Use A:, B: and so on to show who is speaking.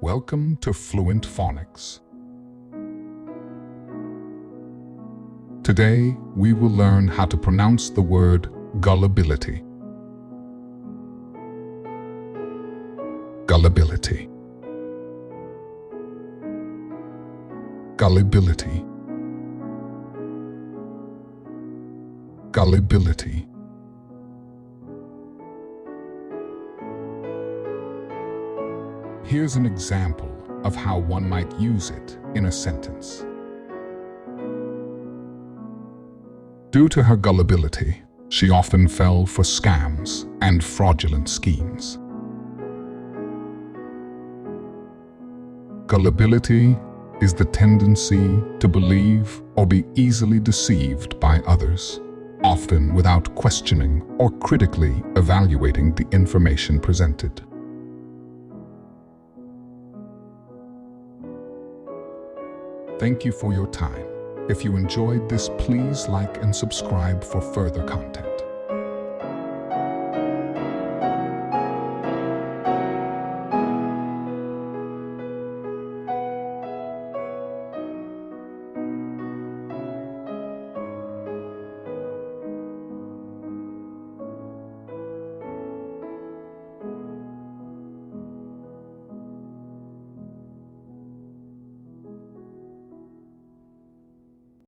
A: Welcome to Fluent Phonics. Today, we will learn how to pronounce the word gullibility. Gullibility. Gullibility. Gullibility. Here's an example of how one might use it in a sentence. Due to her gullibility, she often fell for scams and fraudulent schemes. Gullibility is the tendency to believe or be easily deceived by others, often without questioning or critically evaluating the information presented. Thank you for your time. If you enjoyed this, please like and subscribe for further content.